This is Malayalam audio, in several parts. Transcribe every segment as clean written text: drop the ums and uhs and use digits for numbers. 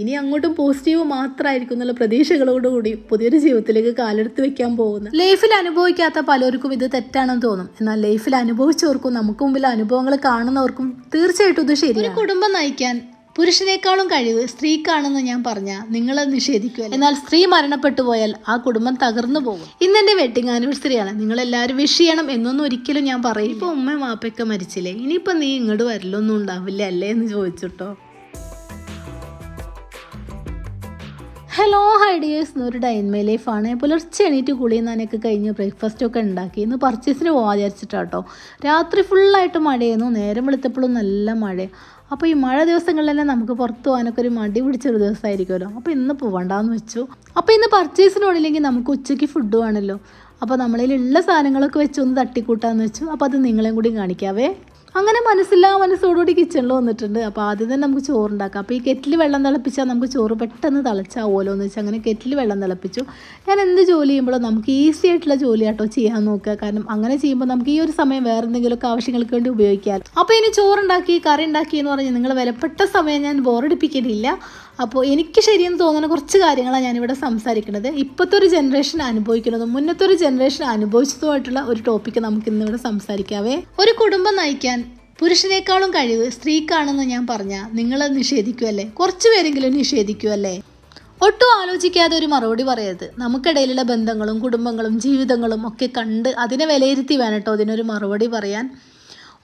ഇനി അങ്ങോട്ടും പോസിറ്റീവ് മാത്രമായിരിക്കും എന്നുള്ള പ്രതീക്ഷകളോടുകൂടി പുതിയൊരു ജീവിതത്തിലേക്ക് കാലെടുത്ത് വെക്കാൻ പോകുന്നു. ലൈഫിൽ അനുഭവിക്കാത്ത പലർക്കും ഇത് തെറ്റാണെന്ന് തോന്നും. എന്നാൽ ലൈഫിൽ അനുഭവിച്ചവർക്കും നമുക്ക് മുമ്പിൽ അനുഭവങ്ങൾ കാണുന്നവർക്കും തീർച്ചയായിട്ടും ഇത് ശരിയാണ്. കുടുംബം നയിക്കാൻ പുരുഷനേക്കാളും കഴിവ് സ്ത്രീക്കാണെന്ന് ഞാൻ പറഞ്ഞാൽ നിങ്ങളത് നിഷേധിക്കുക. എന്നാൽ സ്ത്രീ മരണപ്പെട്ടു പോയാൽ ആ കുടുംബം തകർന്നു പോകും. ഇന്നെന്റെ വെഡിങ് ആനിവേഴ്സറിയാണ്, നിങ്ങളെല്ലാവരും വിഷ് ചെയ്യണം എന്നൊന്നും ഒരിക്കലും ഞാൻ പറയും. ഇപ്പൊ ഉമ്മയും വാപ്പയൊക്കെ മരിച്ചില്ലേ, ഇനിയിപ്പോൾ നീ ഇങ്ങോട്ട് വരലൊന്നും ഉണ്ടാവില്ല അല്ലേ എന്ന് ചോദിച്ചിട്ടോ. ഹലോ ഹൈഡിയേഴ്സ്, എന്നൊരു ഡൈൻമൈ ലൈഫാണ്. പുലർച്ചെ എണീറ്റ് കുളിയും നനയൊക്കെ കഴിഞ്ഞ് ബ്രേക്ക്ഫാസ്റ്റൊക്കെ ഉണ്ടാക്കി ഇന്ന് പർച്ചേസിന് പോകാൻ വിചാരിച്ചിട്ടാട്ടോ. രാത്രി ഫുള്ളായിട്ട് മഴയായിരുന്നു, നേരം വെളുത്തപ്പോഴും നല്ല മഴ. അപ്പോൾ ഈ മഴ ദിവസങ്ങളിലെല്ലാം നമുക്ക് പുറത്ത് പോകാനൊക്കെ ഒരു മടി പിടിച്ചൊരു ദിവസമായിരിക്കുമല്ലോ. അപ്പോൾ ഇന്ന് പോകണ്ടെന്ന് വെച്ചു. അപ്പോൾ ഇന്ന് പർച്ചേസിനോടില്ലെങ്കിൽ നമുക്ക് ഉച്ചയ്ക്ക് ഫുഡ് വേണമല്ലോ. അപ്പോൾ നമ്മളിലുള്ള സാധനങ്ങളൊക്കെ വെച്ച് ഒന്ന് തട്ടിക്കൂട്ടാന്ന് വെച്ചു. അപ്പോൾ അത് നിങ്ങളെയും കൂടി കാണിക്കാവേ. അങ്ങനെ മനസ്സോടുകൂടി കിച്ചണിൽ വന്നിട്ടുണ്ട്. അപ്പോൾ ആദ്യം തന്നെ നമുക്ക് ചോറുണ്ടാക്കാം. അപ്പോൾ ഈ കെറ്റിൽ വെള്ളം തിളപ്പിച്ചാൽ നമുക്ക് ചോറ് പെട്ടെന്ന് തിളച്ചാവുമല്ലോ എന്ന് വെച്ചാൽ അങ്ങനെ കെറ്റിൽ വെള്ളം തിളപ്പിച്ചു. ഞാൻ എന്ത് ജോലി ചെയ്യുമ്പോഴും നമുക്ക് ഈസി ആയിട്ടുള്ള ജോലി ആട്ടോ ചെയ്യാൻ നോക്കുക. കാരണം അങ്ങനെ ചെയ്യുമ്പോൾ നമുക്ക് ഈ ഒരു സമയം വേറെ എന്തെങ്കിലുമൊക്കെ ആവശ്യങ്ങൾക്ക് വേണ്ടി ഉപയോഗിക്കാം. അപ്പോൾ ഇനി ചോറുണ്ടാക്കി കറി ഉണ്ടാക്കി എന്ന് പറഞ്ഞ് നിങ്ങൾ വിലപ്പെട്ട സമയം ഞാൻ ബോറടിപ്പിക്കുന്നില്ല. അപ്പോൾ എനിക്ക് ശരിയെന്ന് തോന്നുന്ന കുറച്ച് കാര്യങ്ങളാണ് ഞാനിവിടെ സംസാരിക്കുന്നത്. ഇപ്പോഴത്തെ ഒരു ജനറേഷൻ അനുഭവിക്കുന്നതും മുന്നത്തെ ഒരു ജനറേഷൻ അനുഭവിച്ചതുമായിട്ടുള്ള ഒരു ടോപ്പിക്ക് നമുക്ക് ഇന്നിവിടെ സംസാരിക്കാവേ. ഒരു കുടുംബം നയിക്കാൻ പുരുഷനേക്കാളും കഴിവ് സ്ത്രീക്കാണെന്ന് ഞാൻ പറഞ്ഞാൽ നിങ്ങളത് നിഷേധിക്കുമല്ലേ? കുറച്ച് പേരെങ്കിലും നിഷേധിക്കുമല്ലേ? ഒട്ടും ആലോചിക്കാതെ ഒരു മറുപടി പറയരുത്. നമുക്കിടയിലുള്ള ബന്ധങ്ങളും കുടുംബങ്ങളും ജീവിതങ്ങളും ഒക്കെ കണ്ട് അതിനെ വിലയിരുത്തി വേണം കേട്ടോ അതിനൊരു മറുപടി പറയാൻ.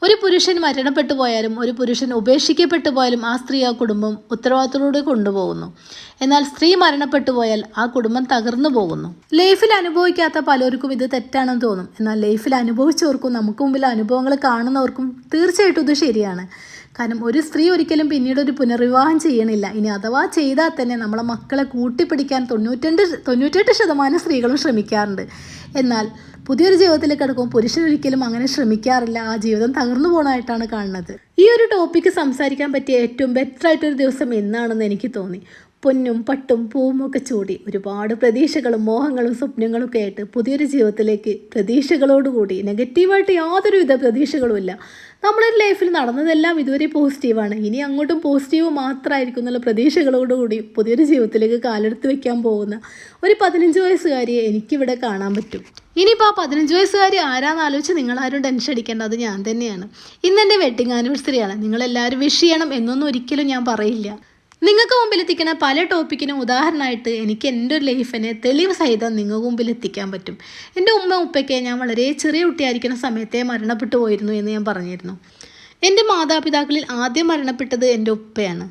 ഒരു പുരുഷൻ മരണപ്പെട്ടു പോയാലും ഒരു പുരുഷൻ ഉപേക്ഷിക്കപ്പെട്ടു പോയാലും ആ സ്ത്രീ ആ കുടുംബം ഉത്തരവാദിത്തത്തോടെ കൊണ്ടുപോകുന്നു. എന്നാൽ സ്ത്രീ മരണപ്പെട്ടു പോയാൽ ആ കുടുംബം തകർന്നു പോകുന്നു. ലൈഫിൽ അനുഭവിക്കാത്ത പലർക്കും ഇത് തെറ്റാണെന്ന് തോന്നും. എന്നാൽ ലൈഫിൽ അനുഭവിച്ചവർക്കും നമുക്ക് മുമ്പിൽ അനുഭവങ്ങൾ കാണുന്നവർക്കും തീർച്ചയായിട്ടും ഇത് ശരിയാണ്. കാരണം ഒരു സ്ത്രീ ഒരിക്കലും പിന്നീട് ഒരു പുനർവിവാഹം ചെയ്യണില്ല. ഇനി അഥവാ ചെയ്താൽ തന്നെ നമ്മളെ മക്കളെ കൂട്ടിപ്പിടിക്കാൻ 98% സ്ത്രീകളും ശ്രമിക്കാറുണ്ട്. എന്നാൽ പുതിയൊരു ജീവിതത്തിലേക്ക് കിടക്കും പുരുഷൻ ഒരിക്കലും അങ്ങനെ ശ്രമിക്കാറില്ല. ആ ജീവിതം തകർന്നു പോകണമായിട്ടാണ് കാണുന്നത്. ഈ ഒരു ടോപ്പിക്ക് സംസാരിക്കാൻ പറ്റിയ ഏറ്റവും ബെറ്റർ ആയിട്ടൊരു ദിവസം എന്നാണെന്ന് എനിക്ക് തോന്നി. പൊന്നും പട്ടും പൂവും ഒക്കെ ചൂടി ഒരുപാട് പ്രതീക്ഷകളും മോഹങ്ങളും സ്വപ്നങ്ങളും ഒക്കെ ആയിട്ട് പുതിയൊരു ജീവിതത്തിലേക്ക് പ്രതീക്ഷകളോടുകൂടി നെഗറ്റീവായിട്ട് യാതൊരുവിധ പ്രതീക്ഷകളും ഇല്ല. നമ്മുടെ ലൈഫിൽ നടന്നതെല്ലാം ഇതുവരെ പോസിറ്റീവാണ്. ഇനി അങ്ങോട്ടും പോസിറ്റീവ് മാത്രമായിരിക്കും എന്നുള്ള പ്രതീക്ഷകളോടുകൂടി പുതിയൊരു ജീവിതത്തിലേക്ക് കാലെടുത്ത് വെക്കാൻ പോകുന്ന ഒരു 15 വയസ്സുകാരിയെ എനിക്കിവിടെ കാണാൻ പറ്റും. ഇനിയിപ്പോൾ ആ 15 വയസ്സുകാരി ആരാന്ന് ആലോചിച്ച് നിങ്ങളാരും ടെൻഷൻ അടിക്കേണ്ട, അത് ഞാൻ തന്നെയാണ്. ഇന്നെൻ്റെ വെഡിങ് ആനിവേഴ്സറിയാണ്, നിങ്ങളെല്ലാവരും വിഷ് ചെയ്യണം എന്നൊന്നും ഒരിക്കലും ഞാൻ പറയില്ല. നിങ്ങൾക്ക് മുമ്പിൽ എത്തിക്കുന്ന പല ടോപ്പിക്കിനും ഉദാഹരണമായിട്ട് എനിക്ക് എൻ്റെ ഒരു ലൈഫിനെ തെളിവ് സഹിതം നിങ്ങൾക്ക് മുമ്പിൽ എത്തിക്കാൻ പറ്റും. എൻ്റെ ഉമ്മ ഉപ്പയ്ക്ക് ഞാൻ വളരെ ചെറിയ കുട്ടിയായിരിക്കുന്ന സമയത്തെ മരണപ്പെട്ടു പോയിരുന്നു എന്ന് ഞാൻ പറഞ്ഞിരുന്നു. എൻ്റെ മാതാപിതാക്കളിൽ ആദ്യം മരണപ്പെട്ടത് എൻ്റെ ഉപ്പയാണ്.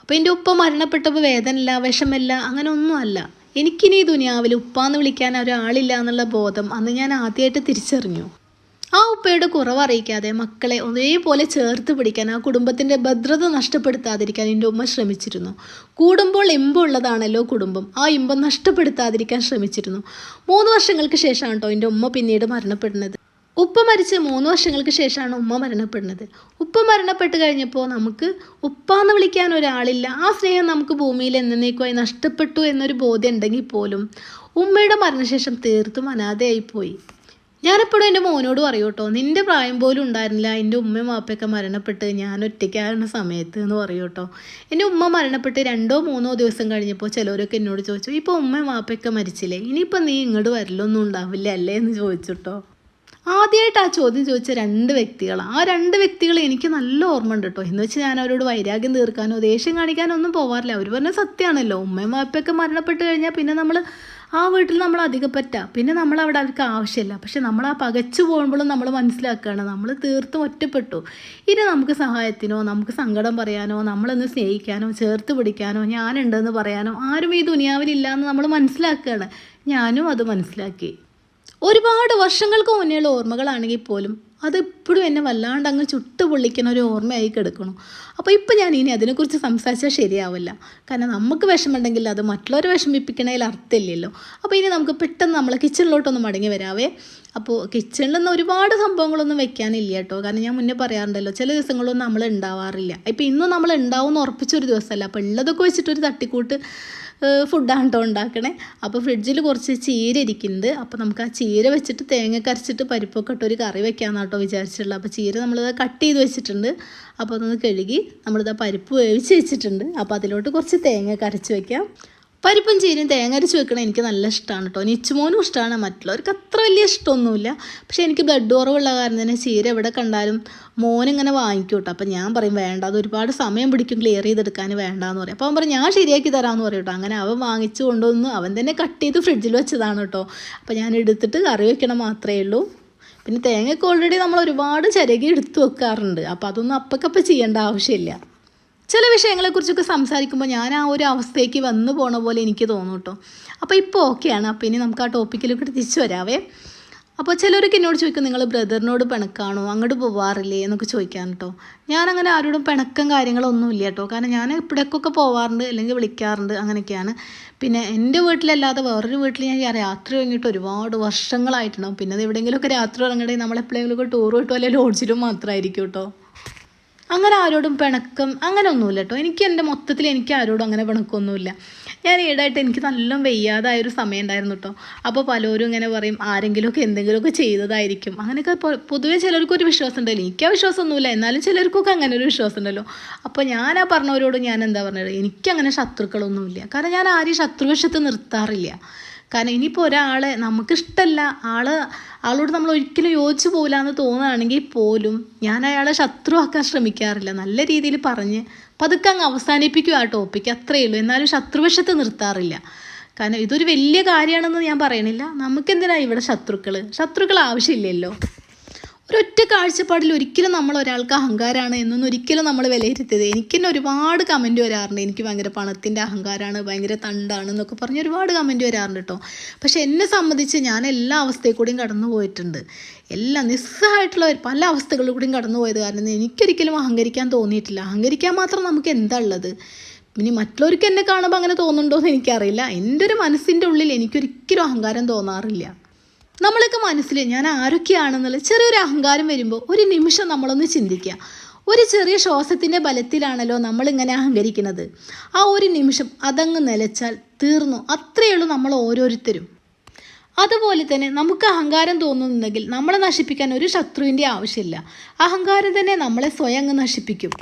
അപ്പോൾ എൻ്റെ ഉപ്പ മരണപ്പെട്ടപ്പോൾ വേദനയില്ല, വിഷമില്ല, അങ്ങനെ ഒന്നുമല്ല. എനിക്കിനി ഈ ദുനിയാവിൽ ഉപ്പാന്ന് വിളിക്കാൻ ഒരാളില്ല എന്നുള്ള ബോധം അന്ന് ഞാൻ ആദ്യമായിട്ട് തിരിച്ചറിഞ്ഞു. ആ ഉപ്പയുടെ കുറവ് അറിയിക്കാതെ മക്കളെ ഒരേപോലെ ചേർത്ത് പിടിക്കാൻ, ആ കുടുംബത്തിൻ്റെ ഭദ്രത നഷ്ടപ്പെടുത്താതിരിക്കാൻ എൻ്റെ ഉമ്മ ശ്രമിച്ചിരുന്നു. കൂടുമ്പോൾ ഇമ്പമുള്ളതാണല്ലോ കുടുംബം, ആ ഇമ്പം നഷ്ടപ്പെടുത്താതിരിക്കാൻ ശ്രമിച്ചിരുന്നു. 3 വർഷങ്ങൾക്ക് ശേഷമാണ് കേട്ടോ എൻ്റെ ഉമ്മ പിന്നീട് മരണപ്പെടുന്നത്. ഉപ്പ മരിച്ച് 3 വർഷങ്ങൾക്ക് ശേഷമാണ് ഉമ്മ മരണപ്പെടുന്നത്. ഉപ്പ മരണപ്പെട്ട് കഴിഞ്ഞപ്പോൾ നമുക്ക് ഉപ്പാന്ന് വിളിക്കാൻ ഒരാളില്ല. ആ സ്നേഹം നമുക്ക് ഭൂമിയിൽ എന്നേക്കുമായി നഷ്ടപ്പെട്ടു എന്നൊരു ബോധ്യം ഉണ്ടെങ്കിൽ പോലും ഉമ്മയുടെ മരണശേഷം തീർത്തും അനാഥയായിപ്പോയി. ഞാനെപ്പോഴും എൻ്റെ മോനോട് പറയൂ കേട്ടോ, നിൻ്റെ പ്രായം പോലും ഉണ്ടായിരുന്നില്ല എൻ്റെ ഉമ്മയും വാപ്പയൊക്കെ മരണപ്പെട്ട് ഞാൻ ഒറ്റയ്ക്കായിരുന്ന സമയത്ത് എന്ന് പറയൂ കേട്ടോ. എൻ്റെ ഉമ്മ മരണപ്പെട്ട് 2-3 ദിവസം കഴിഞ്ഞപ്പോൾ ചിലവരൊക്കെ എന്നോട് ചോദിച്ചു, ഇപ്പോൾ ഉമ്മയും വാപ്പയൊക്കെ മരിച്ചില്ലേ, ഇനിയിപ്പോൾ നീ ഇങ്ങോട്ട് വരലൊന്നും ഉണ്ടാവില്ല അല്ലേ എന്ന് ചോദിച്ചു കേട്ടോ. ആദ്യമായിട്ട് ആ ചോദ്യം ചോദിച്ച 2 വ്യക്തികളാണ്. ആ 2 വ്യക്തികൾ എനിക്ക് നല്ല ഓർമ്മ ഉണ്ട് കേട്ടോ. എന്ന് വെച്ചാൽ ഞാൻ അവരോട് വൈരാഗ്യം തീർക്കാനോ ദേഷ്യം കാണിക്കാനോ ഒന്നും പോകാറില്ല. അവർ പറഞ്ഞ സത്യമാണല്ലോ, ഉമ്മയും വാപ്പയൊക്കെ മരണപ്പെട്ട് കഴിഞ്ഞാൽ പിന്നെ നമ്മൾ ആ വീട്ടിൽ നമ്മൾ അധികപ്പറ്റ, പിന്നെ നമ്മളവിടെ അവർക്ക് ആവശ്യമില്ല. പക്ഷെ നമ്മൾ ആ പകച്ചു പോകുമ്പോഴും നമ്മൾ മനസ്സിലാക്കുകയാണ് നമ്മൾ തീർത്തും ഒറ്റപ്പെട്ടു. ഇനി നമുക്ക് സഹായത്തിനോ നമുക്ക് സങ്കടം പറയാനോ നമ്മളൊന്ന് സ്നേഹിക്കാനോ ചേർത്ത് പിടിക്കാനോ ഞാനുണ്ടെന്ന് പറയാനോ ആരും ഈ ദുനിയാവിലില്ല എന്ന് നമ്മൾ മനസ്സിലാക്കുകയാണ്. ഞാനും അത് മനസ്സിലാക്കി. ഒരുപാട് വർഷങ്ങൾക്ക് മുന്നേയുള്ള ഓർമ്മകളാണെങ്കിൽ പോലും അതിപ്പോഴും എന്നെ വല്ലാണ്ട് അങ്ങ് ചുട്ടുപൊള്ളിക്കുന്ന ഒരു ഓർമ്മയായി കിടക്കണം. അപ്പോൾ ഇപ്പോൾ ഞാൻ ഇനി അതിനെക്കുറിച്ച് സംസാരിച്ചാൽ ശരിയാവില്ല. കാരണം നമുക്ക് വിഷമമുണ്ടെങ്കിൽ അത് മറ്റുള്ളവരെ വിഷമിപ്പിക്കണതിൽ അർത്ഥമില്ലല്ലോ. അപ്പോൾ ഇനി നമുക്ക് പെട്ടെന്ന് നമ്മളെ കിച്ചണിലോട്ടൊന്ന് മടങ്ങി വരാവേ. അപ്പോൾ കിച്ചണിലൊന്നും ഒരുപാട് സംഭവങ്ങളൊന്നും വെക്കാനില്ല കേട്ടോ. കാരണം ഞാൻ മുന്നേ പറയാറുണ്ടല്ലോ, ചില ദിവസങ്ങളൊന്നും നമ്മൾ ഉണ്ടാവാറില്ല. ഇപ്പോൾ ഇന്നും നമ്മൾ ഉണ്ടാവും എന്ന് ഉറപ്പിച്ചൊരു ദിവസമല്ല. അപ്പോൾ ഉള്ളതൊക്കെ വെച്ചിട്ടൊരു തട്ടിക്കൂട്ട് ഫുഡാണ് കേട്ടോ ഉണ്ടാക്കണേ. അപ്പോൾ ഫ്രിഡ്ജിൽ കുറച്ച് ചീര ഇരിക്കുന്നുണ്ട്. അപ്പോൾ നമുക്ക് ആ ചീര വെച്ചിട്ട് തേങ്ങ അരച്ചിട്ട് പരിപ്പൊക്കെ ഇട്ടൊരു കറി വെക്കാമെന്നാണ് കേട്ടോ വിചാരിച്ചിട്ടുള്ളത്. അപ്പോൾ ചീര നമ്മളിത് കട്ട് ചെയ്ത് വെച്ചിട്ടുണ്ട്. അപ്പോൾ അതൊന്ന് കഴുകി നമ്മളിത് പരിപ്പ് വേവിച്ച് വെച്ചിട്ടുണ്ട്. അപ്പോൾ അതിലോട്ട് കുറച്ച് തേങ്ങ അരച്ച് വയ്ക്കാം. പരിപ്പും ചീരയും തേങ്ങ അരച്ച് വെക്കണം എനിക്ക് നല്ല ഇഷ്ടമാണ് കേട്ടോ. നിച്ചുമോനും ഇഷ്ടമാണ്, മറ്റുള്ളവർക്ക് അത്ര വലിയ ഇഷ്ടമൊന്നുമില്ല. പക്ഷേ എനിക്ക് ബ്ലഡ് കുറവുള്ള കാരണം തന്നെ ചീര എവിടെ കണ്ടാലും മോനിങ്ങനെ വാങ്ങിക്കും കേട്ടോ. അപ്പോൾ ഞാൻ പറയും വേണ്ട, അത് ഒരുപാട് സമയം പിടിക്കും ക്ലിയർ ചെയ്തെടുക്കാൻ, വേണ്ടാന്ന് പറയും. അപ്പോൾ അവൻ പറയും ഞാൻ ശരിയാക്കി തരാമെന്ന് പറയും കേട്ടോ. അങ്ങനെ അവൻ വാങ്ങിച്ചു കൊണ്ടുവന്ന് അവൻ തന്നെ കട്ട് ചെയ്ത് ഫ്രിഡ്ജിൽ വെച്ചതാണ് കേട്ടോ. അപ്പോൾ ഞാൻ എടുത്തിട്ട് കറി വെക്കണം മാത്രമേ ഉള്ളൂ. പിന്നെ തേങ്ങയൊക്കെ ഓൾറെഡി നമ്മൾ ഒരുപാട് ചിരകി എടുത്ത് വെക്കാറുണ്ട്. അപ്പോൾ അതൊന്നും അപ്പക്കപ്പം ചെയ്യേണ്ട ആവശ്യമില്ല. ചില വിഷയങ്ങളെക്കുറിച്ചൊക്കെ സംസാരിക്കുമ്പോൾ ഞാൻ ആ ഒരു അവസ്ഥയ്ക്ക് വന്നു പോണ പോലെ എനിക്ക് തോന്നും കേട്ടോ. അപ്പോൾ ഇപ്പോൾ ഓക്കെയാണ്. അപ്പോൾ ഇനി നമുക്ക് ആ ടോപ്പിക്കിലൊക്കെ തിരിച്ചു വരാവേ. അപ്പോൾ ചിലരൊക്കെ എന്നോട് ചോദിക്കും, നിങ്ങൾ ബ്രദറിനോട് പിണക്കാണോ, അങ്ങോട്ട് പോവാറില്ലേ എന്നൊക്കെ ചോദിക്കാൻ കേട്ടോ. ഞാനങ്ങനെ ആരോടും പിണക്കം കാര്യങ്ങളൊന്നും ഇല്ല കേട്ടോ. കാരണം ഞാൻ ഇപ്പോഴേക്കൊക്കെ പോവാറുണ്ട്, അല്ലെങ്കിൽ വിളിക്കാറുണ്ട്, അങ്ങനെയൊക്കെയാണ്. പിന്നെ എൻ്റെ വീട്ടിലല്ലാതെ വേറൊരു വീട്ടിൽ ഞാൻ രാത്രി ഇറങ്ങിയിട്ട് ഒരുപാട് വർഷങ്ങളായിട്ടുണ്ടാവും. പിന്നെ അത് എവിടെയെങ്കിലുമൊക്കെ രാത്രി ഇറങ്ങണമെങ്കിൽ നമ്മളെപ്പോഴെങ്കിലുമൊക്കെ ടൂർ കിട്ടുമോ അല്ലെങ്കിൽ ലോഡ്ജിലും മാത്രമായിരിക്കും കേട്ടോ. അങ്ങനെ ആരോടും പിണക്കം അങ്ങനെ ഒന്നുമില്ല കേട്ടോ. എനിക്ക് ആരോടും അങ്ങനെ പിണക്കമൊന്നുമില്ല. ഞാൻ ഈടായിട്ട് എനിക്ക് നല്ല വയ്യാതായൊരു സമയം ഉണ്ടായിരുന്നു കേട്ടോ. അപ്പോൾ പലരും ഇങ്ങനെ പറയും ആരെങ്കിലുമൊക്കെ എന്തെങ്കിലുമൊക്കെ ചെയ്തതായിരിക്കും. അങ്ങനെയൊക്കെ പൊതുവേ ചിലർക്കൊരു വിശ്വാസം ഉണ്ടല്ലോ. എനിക്ക് ആ വിശ്വാസമൊന്നുമില്ല, എന്നാലും ചിലർക്കൊക്കെ അങ്ങനെ ഒരു വിശ്വാസം ഉണ്ടല്ലോ. അപ്പോൾ ഞാൻ ആ പറഞ്ഞവരോട് ഞാൻ എന്താ പറഞ്ഞത്, എനിക്കങ്ങനെ ശത്രുക്കളൊന്നുമില്ല. കാരണം ഞാൻ ആരെയും ശത്രുവശത്ത് നിർത്താറില്ല. കാരണം ഇനിയിപ്പോൾ ഒരാളെ നമുക്കിഷ്ടമല്ല, ആളോട് നമ്മൾ ഒരിക്കലും യോജിച്ചു പോകില്ല എന്ന് തോന്നുകയാണെങ്കിൽ പോലും ഞാൻ അയാളെ ശത്രുവാക്കാൻ ശ്രമിക്കാറില്ല. നല്ല രീതിയിൽ പറഞ്ഞ് പതുക്കെ അങ്ങ് അവസാനിപ്പിക്കുക ആ ടോപ്പിക്ക്, അത്രയേ ഉള്ളൂ. എന്നാലും ശത്രുവശത്ത് നിർത്താറില്ല. കാരണം ഇതൊരു വലിയ കാര്യമാണെന്ന് ഞാൻ പറയണില്ല. നമുക്കെന്തിനാണ് ഇവിടെ ശത്രുക്കൾ ആവശ്യമില്ലല്ലോ. ഒരൊറ്റ കാഴ്ചപ്പാടിൽ ഒരിക്കലും നമ്മൾ ഒരാൾക്ക് അഹങ്കാരമാണ് എന്നൊന്നും ഒരിക്കലും നമ്മൾ വിലയിരുത്തരുത്. എനിക്ക് തന്നെ ഒരുപാട് കമൻറ്റ് വരാറുണ്ട്, എനിക്ക് ഭയങ്കര പണത്തിൻ്റെ അഹങ്കാരമാണ്, ഭയങ്കര തണ്ടാണ് എന്നൊക്കെ പറഞ്ഞ് ഒരുപാട് കമൻറ്റ് വരാറുണ്ട് കേട്ടോ. പക്ഷെ എന്നെ സംബന്ധിച്ച് ഞാൻ എല്ലാ അവസ്ഥയിൽ കൂടിയും കടന്നു പോയിട്ടുണ്ട്. എല്ലാം നിസ്സഹായിട്ടുള്ള പല അവസ്ഥകളിൽ കൂടിയും കടന്നു പോയത് കാരണം എനിക്കൊരിക്കലും അഹങ്കരിക്കാൻ തോന്നിയിട്ടില്ല. അഹങ്കരിക്കാൻ മാത്രം നമുക്ക് എന്താ ഉള്ളത്? ഇനി മറ്റുള്ളവർക്ക് എന്നെ കാണുമ്പോൾ അങ്ങനെ തോന്നുന്നുണ്ടോ എന്ന് എനിക്കറിയില്ല. എൻ്റെ ഒരു മനസ്സിൻ്റെ ഉള്ളിൽ എനിക്കൊരിക്കലും അഹങ്കാരം തോന്നാറില്ല. നമ്മളൊക്കെ മനസ്സിൽ ഞാൻ ആരൊക്കെയാണെന്നുള്ള ചെറിയൊരു അഹങ്കാരം വരുമ്പോൾ ഒരു നിമിഷം നമ്മളൊന്ന് ചിന്തിക്കുക. ഒരു ചെറിയ ശ്വാസത്തിൻ്റെ ബലത്തിലാണല്ലോ നമ്മളിങ്ങനെ അഹങ്കരിക്കുന്നത്. ആ ഒരു നിമിഷം അതങ്ങ് നിലച്ചാൽ തീർന്നു. അത്രയേ ഉള്ളൂ നമ്മൾ ഓരോരുത്തരും. അതുപോലെ തന്നെ നമുക്ക് അഹങ്കാരം തോന്നുന്നുണ്ടെങ്കിൽ നമ്മളെ നശിപ്പിക്കാൻ ഒരു ശത്രുവിൻ്റെ ആവശ്യമില്ല. അഹങ്കാരം തന്നെ നമ്മളെ സ്വയം അങ്ങ് നശിപ്പിക്കും.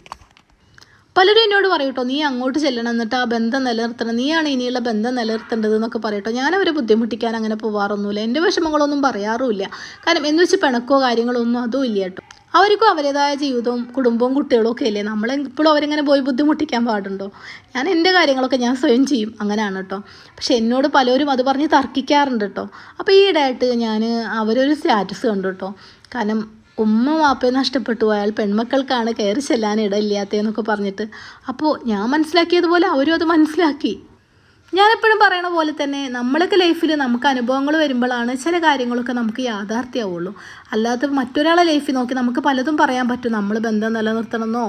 പലരും എന്നോട് പറയൂട്ടോ, നീ അങ്ങോട്ട് ചെല്ലണം, എന്നിട്ട് ആ ബന്ധം നിലനിർത്തണം, നീയാണ് ഇനിയുള്ള ബന്ധം നിലനിർത്തേണ്ടത് എന്നൊക്കെ പറയട്ടോ. ഞാൻ അവരെ ബുദ്ധിമുട്ടിക്കാൻ അങ്ങനെ പോവാറൊന്നുമില്ല. എൻ്റെ വിഷമങ്ങളൊന്നും പറയാറുമില്ല. കാരണം എന്ന് വെച്ച് പിണക്കോ കാര്യങ്ങളോ ഒന്നും അതും ഇല്ല കേട്ടോ. അവർക്കും അവരുടേതായ ജീവിതവും കുടുംബവും കുട്ടികളും ഒക്കെ ഇല്ലേ. നമ്മളെപ്പോഴും അവരിങ്ങനെ പോയി ബുദ്ധിമുട്ടിക്കാൻ പാടുണ്ടോ? ഞാൻ എൻ്റെ കാര്യങ്ങളൊക്കെ ഞാൻ സ്വയം ചെയ്യും, അങ്ങനെയാണ് കേട്ടോ. പക്ഷെ എന്നോട് പലരും അത് പറഞ്ഞ് തർക്കിക്കാറുണ്ട് കേട്ടോ. അപ്പോൾ ഈ ഇടയായിട്ട് ഞാൻ അവരൊരു സ്റ്റാറ്റസ് കണ്ടു കേട്ടോ. കാരണം ഉമ്മ വാപ്പയെ നഷ്ടപ്പെട്ടു പോയാൽ പെൺമക്കൾക്കാണ് കയറി ചെല്ലാൻ ഇടയില്ലാത്തതെന്നൊക്കെ പറഞ്ഞിട്ട്. അപ്പോൾ ഞാൻ മനസ്സിലാക്കിയതുപോലെ അവരും അത് മനസ്സിലാക്കി. ഞാനെപ്പോഴും പറയണ പോലെ തന്നെ നമ്മളൊക്കെ ലൈഫിൽ നമുക്ക് അനുഭവങ്ങൾ വരുമ്പോഴാണ് ചില കാര്യങ്ങളൊക്കെ നമുക്ക് യാഥാർത്ഥ്യമാവുള്ളൂ. അല്ലാതെ മറ്റൊരാളെ ലൈഫിൽ നോക്കി നമുക്ക് പലതും പറയാൻ പറ്റും. നമ്മൾ ബന്ധം നിലനിർത്തണമെന്നോ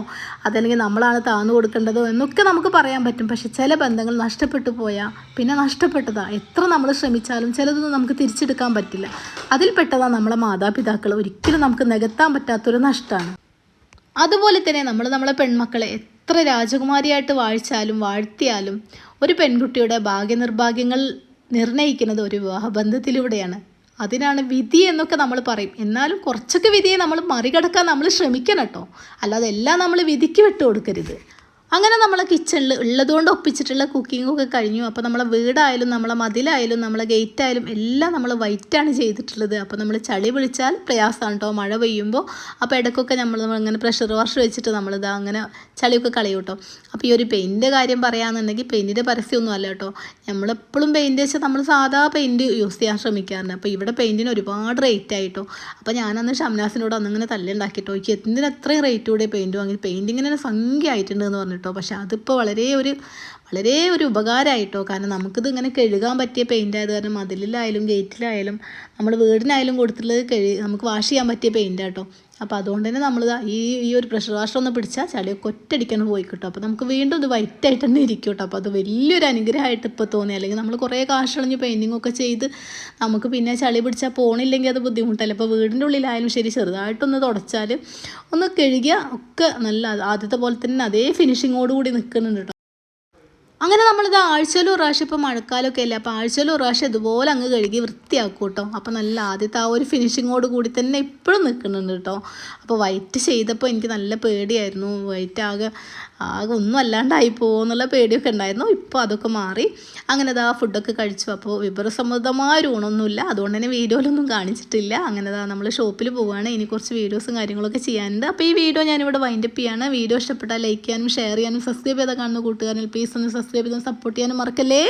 അതല്ലെങ്കിൽ നമ്മളാണ് താന്നു കൊടുക്കേണ്ടതോ എന്നൊക്കെ നമുക്ക് പറയാൻ പറ്റും. പക്ഷെ ചില ബന്ധങ്ങൾ നഷ്ടപ്പെട്ടു പോയാൽ പിന്നെ നഷ്ടപ്പെട്ടതാ. എത്ര നമ്മൾ ശ്രമിച്ചാലും ചിലതൊന്നും നമുക്ക് തിരിച്ചെടുക്കാൻ പറ്റില്ല. അതിൽപ്പെട്ടതാണ് നമ്മളെ മാതാപിതാക്കൾ. ഒരിക്കലും നമുക്ക് നികത്താൻ പറ്റാത്തൊരു നഷ്ടമാണ്. അതുപോലെ തന്നെ നമ്മളെ പെൺമക്കളെ എത്ര രാജകുമാരിയായിട്ട് വാഴ്ത്തിയാലും ഒരു പെൺകുട്ടിയുടെ ഭാഗ്യനിർഭാഗ്യങ്ങൾ നിർണ്ണയിക്കുന്നത് ഒരു വിവാഹബന്ധത്തിലൂടെയാണ്. അതിനാണ് വിധി എന്നൊക്കെ നമ്മൾ പറയും. എന്നാലും കുറച്ചൊക്കെ വിധിയെ നമ്മൾ മറികടക്കാൻ നമ്മൾ ശ്രമിക്കണം കേട്ടോ. അല്ലാതെ എല്ലാം നമ്മൾ വിധിക്ക് വിട്ടു കൊടുക്കരുത്. അങ്ങനെ നമ്മളെ കിച്ചണിൽ ഉള്ളതുകൊണ്ട് ഒപ്പിച്ചിട്ടുള്ള കുക്കിങ്ങൊക്കെ കഴിഞ്ഞു. അപ്പോൾ നമ്മളെ വീടായാലും നമ്മളെ മതിലായാലും നമ്മളെ ഗേറ്റായാലും എല്ലാം നമ്മൾ വൈറ്റാണ് ചെയ്തിട്ടുള്ളത്. അപ്പോൾ നമ്മൾ ചളി വിളിച്ചാൽ പ്രയാസമാണ് കേട്ടോ മഴ പെയ്യുമ്പോൾ. അപ്പോൾ ഇടയ്ക്കൊക്കെ നമ്മളിങ്ങനെ പ്രഷർ വാഷ് വെച്ചിട്ട് നമ്മളിത് അങ്ങനെ ചളിയൊക്കെ കളയും കേട്ടോ. അപ്പോൾ ഈ ഒരു പെയിൻറ്റിൻ്റെ കാര്യം പറയുകയാണെന്നുണ്ടെങ്കിൽ പെയിൻറ്റിൻ്റെ പരസ്യമൊന്നും അല്ല കേട്ടോ. നമ്മളെപ്പോഴും പെയിൻറ്റ് വെച്ചാൽ നമ്മൾ സാധാ പെയിൻറ്റ് യൂസ് ചെയ്യാൻ ശ്രമിക്കാറുണ്ട്. അപ്പോൾ ഇവിടെ പെയിൻറ്റിന് ഒരുപാട് റേറ്റ് ആയിട്ടോ. അപ്പോൾ ഞാനന്ന് ഷംനാസിനോട് അന്നിങ്ങനെ തല്ലുണ്ടാക്കിട്ടോ, എനിക്ക് എന്തിന് അത്രയും റേറ്റ് കൂടെ പെയിൻറ്റ് വാങ്ങി, പെയിൻറ്റിങ്ങിന് സംഖ്യ ആയിട്ടുണ്ടെന്ന് പറഞ്ഞിട്ടോ. പക്ഷെ അതിപ്പോൾ വളരെ ഒരു ഉപകാരമായിട്ടോ. കാരണം നമുക്കിത് ഇങ്ങനെ കഴുകാൻ പറ്റിയ പെയിൻ്റ് ആയത് കാരണം മതിലിലായാലും ഗേറ്റിലായാലും നമ്മൾ വീടിനായാലും കൊടുത്തിട്ടുള്ളത് നമുക്ക് വാഷ് ചെയ്യാൻ പറ്റിയ പെയിൻ്റ് ആട്ടോ. അപ്പോൾ അതുകൊണ്ട് തന്നെ നമ്മൾ ഈ ഒരു പ്രഷർ വാഷർ ഒന്ന് പിടിച്ചാൽ ചളിയൊക്കെ ഒറ്റയടിക്കാണ് പോയി കിട്ടും. അപ്പോൾ നമുക്ക് വീണ്ടും ഇത് വൈറ്റായിട്ട് തന്നെ ഇരിക്കും കേട്ടോ. അപ്പോൾ അത് വലിയൊരു അനുഗ്രഹമായിട്ട് ഇപ്പോൾ തോന്നി. അല്ലെങ്കിൽ നമ്മൾ കുറേ കാശ് കളഞ്ഞ് പെയിൻറ്റിംഗ് ഒക്കെ ചെയ്ത് നമുക്ക് പിന്നെ ചളി പിടിച്ചാൽ പോണില്ലെങ്കിൽ അത് ബുദ്ധിമുട്ടല്ലേ. അപ്പോൾ വീടിൻ്റെ ഉള്ളിലായാലും ശരി ചെറുതായിട്ടൊന്ന് തുടച്ചാൽ ഒന്ന് കഴുകിയാൽ ഒക്കെ നല്ല ആദ്യത്തെ പോലെ തന്നെ അതേ ഫിനിഷിങ്ങോടുകൂടി നിൽക്കുന്നുണ്ട് കേട്ടോ. അങ്ങനെ നമ്മളിത് ആഴ്ചയിൽ ഒരു പ്രാവശ്യം, ഇപ്പോൾ മഴക്കാലമൊക്കെ അല്ലേ, അപ്പോൾ ആഴ്ചയിൽ ഒരു പ്രാവശ്യം ഇതുപോലെ അങ്ങ് കഴുകി വൃത്തിയാക്കും കേട്ടോ. അപ്പോൾ നല്ല ആദ്യത്തെ ആ ഒരു ഫിനിഷിങ്ങോട് കൂടി തന്നെ ഇപ്പോഴും നിൽക്കുന്നുണ്ട് കേട്ടോ. അപ്പോൾ വൈറ്റ് ചെയ്തപ്പോൾ എനിക്ക് നല്ല പേടിയായിരുന്നു, വൈറ്റ് ആകെ ഒന്നും അല്ലാണ്ടായി പോകുമെന്നുള്ള പേടിയൊക്കെ ഉണ്ടായിരുന്നു. ഇപ്പോൾ അതൊക്കെ മാറി. അങ്ങനെ ആ ഫുഡൊക്കെ കഴിച്ചു. അപ്പോൾ വിഭവസമൃദ്ധമായ ഒരു ഊണൊന്നുമില്ല, അതുകൊണ്ട് തന്നെ വീഡിയോയിലൊന്നും കാണിച്ചിട്ടില്ല. അങ്ങനെ നമ്മൾ ഷോപ്പിൽ പോവുകയാണ്. ഇനി കുറച്ച് വീഡിയോസും കാര്യങ്ങളൊക്കെ ചെയ്യാനുണ്ട്. അപ്പോൾ ഈ വീഡിയോ ഞാനിവിടെ വൈൻഡപ്പ് ചെയ്യാണ്. വീഡിയോ ഇഷ്ടപ്പെട്ടാൽ ലൈക്ക് ചെയ്യാനും ഷെയർ ചെയ്യാനും സബ്സ്ക്രൈബ് ചെയ്താൽ കാണുന്ന കൂട്ടുകാരൻ പ്ലീസ് ഒന്ന് സബ്സ്ക്രൈബ് ചെയ്ത് സപ്പോർട്ട് ചെയ്യാനും മറക്കല്ലേ.